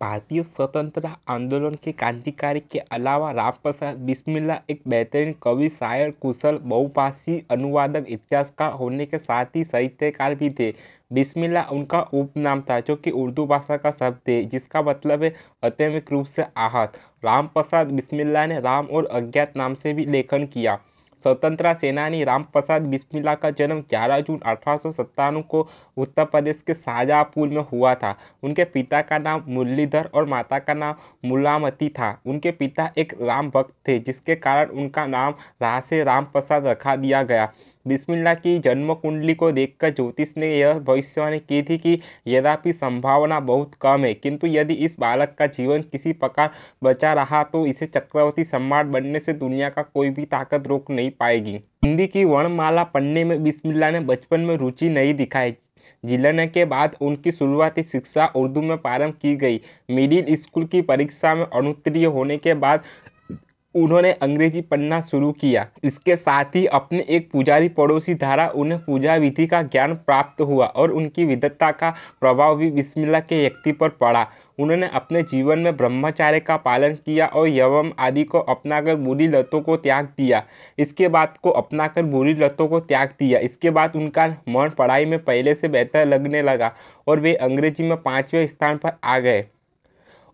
भारतीय स्वतंत्रता आंदोलन के क्रांतिकारी के अलावा राम प्रसाद बिस्मिल्ला एक बेहतरीन कवि, शायर, कुशल बहुभाषी अनुवादक, इतिहासकार होने के साथ ही साहित्यकार भी थे। बिस्मिल्ला उनका उपनाम था, जो कि उर्दू भाषा का शब्द है जिसका मतलब है आत्मिक रूप से आहत। राम प्रसाद बिस्मिल्ला ने राम और अज्ञात नाम से भी लेखन किया। स्वतंत्रता सेनानी राम प्रसाद बिस्मिल्ला का जन्म 11 जून 1897 को उत्तर प्रदेश के शाहजहाँपुर में हुआ था। उनके पिता का नाम मुरलीधर और माता का नाम मुलामती था। उनके पिता एक राम भक्त थे, जिसके कारण उनका नाम राह से राम प्रसाद रखा दिया गया। बिस्मिल्ला की जन्म कुंडली को देखकर ज्योतिष ने यह भविष्यवाणी की थी कि यद्यपि संभावना बहुत कम है, किंतु यदि इस बालक का जीवन किसी प्रकार बचा रहा तो इसे चक्रवर्ती सम्राट बनने से दुनिया का कोई भी ताकत रोक नहीं पाएगी। हिंदी की वर्णमाला पढ़ने में बिस्मिल्ला ने बचपन में रुचि नहीं दिखाई। जिलने के बाद उनकी शुरुआती शिक्षा उर्दू में प्रारंभ की गई। मिडिल स्कूल की परीक्षा में अनुत्तीर्ण होने के बाद उन्होंने अंग्रेजी पढ़ना शुरू किया। इसके साथ ही अपने एक पुजारी पड़ोसी द्वारा उन्हें पूजा विधि का ज्ञान प्राप्त हुआ और उनकी विद्वता का प्रभाव भी बिस्मिल्ला के व्यक्ति पर पड़ा। उन्होंने अपने जीवन में ब्रह्मचर्य का पालन किया और यवम आदि को अपनाकर बुरी लतों को त्याग दिया। इसके बाद उनका मन पढ़ाई में पहले से बेहतर लगने लगा और वे अंग्रेजी में 5वें स्थान पर आ गए।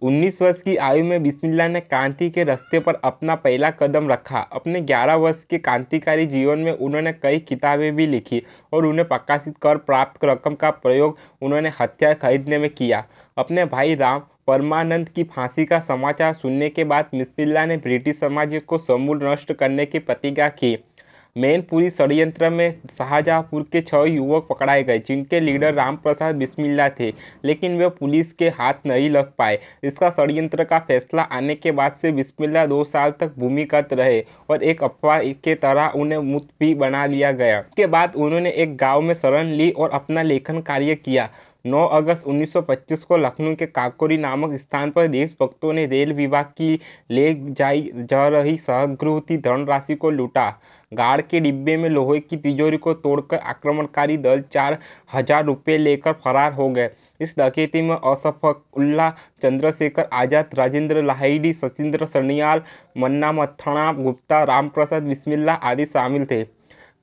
19 वर्ष की आयु में बिस्मिल्ला ने क्रांति के रास्ते पर अपना पहला कदम रखा। अपने 11 वर्ष के क्रांतिकारी जीवन में उन्होंने कई किताबें भी लिखी और उन्हें प्रकाशित कर प्राप्त रकम का प्रयोग उन्होंने हथियार खरीदने में किया। अपने भाई राम परमानंद की फांसी का समाचार सुनने के बाद बिस्मिल्ला ने ब्रिटिश साम्राज्य को समूल नष्ट करने की प्रतिज्ञा की। मैनपुरी षड्यंत्र में शाहजहाँपुर के 6 युवक पकड़ाए गए, जिनके लीडर राम प्रसाद बिस्मिल्ला थे, लेकिन वे पुलिस के हाथ नहीं लग पाए। इसका षड्यंत्र का फैसला आने के बाद से बिस्मिल्ला 2 साल तक भूमिगत रहे और एक अफवाह के तरह उन्हें मुक्त भी बना लिया गया। इसके बाद उन्होंने एक गाँव में शरण ली और अपना लेखन कार्य किया। 9 अगस्त 1925 को लखनऊ के काकोरी नामक स्थान पर देशभक्तों ने रेल विभाग की ले जाई जा रही सहगृहित धनराशि को लूटा। गार्ड के डिब्बे में लोहे की तिजोरी को तोड़कर आक्रमणकारी दल 4000 रुपये लेकर फरार हो गए। इस डकैती में असफउल्लाह, चंद्रशेखर आजाद, राजेंद्र लाहिड़ी, सचिंद्र सन्याल, मन्ना मथना गुप्ता, राम प्रसाद बिस्मिल्ला आदि शामिल थे।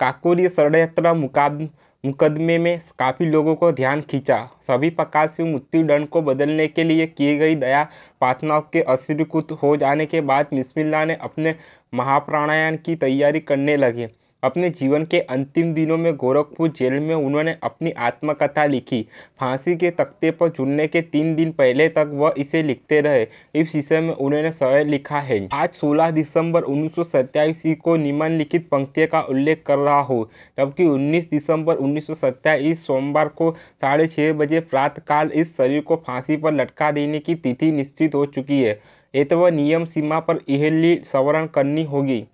काकोरी षड्यंत्र मुकदमे में काफ़ी लोगों को ध्यान खींचा। सभी प्रकार से मृत्युदंड को बदलने के लिए किए गई दया प्रार्थनाओं के अस्वीकृत हो जाने के बाद बिस्मिल्ला ने अपने महाप्राणायण की तैयारी करने लगे। अपने जीवन के अंतिम दिनों में गोरखपुर जेल में उन्होंने अपनी आत्मकथा लिखी। फांसी के तख्ते पर झूलने के 3 दिन पहले तक वह इसे लिखते रहे। इस विषय में उन्होंने स्वयं लिखा है। आज 16 दिसंबर 1927 को निम्नलिखित पंक्तियों का उल्लेख कर रहा हूँ, जबकि 19 दिसंबर 1927 सोमवार को 6:30 बजे प्रातःकाल इस शरीर को फांसी पर लटका देने की तिथि निश्चित हो चुकी है। एतव नियम सीमा पर इहली सवरण करनी होगी।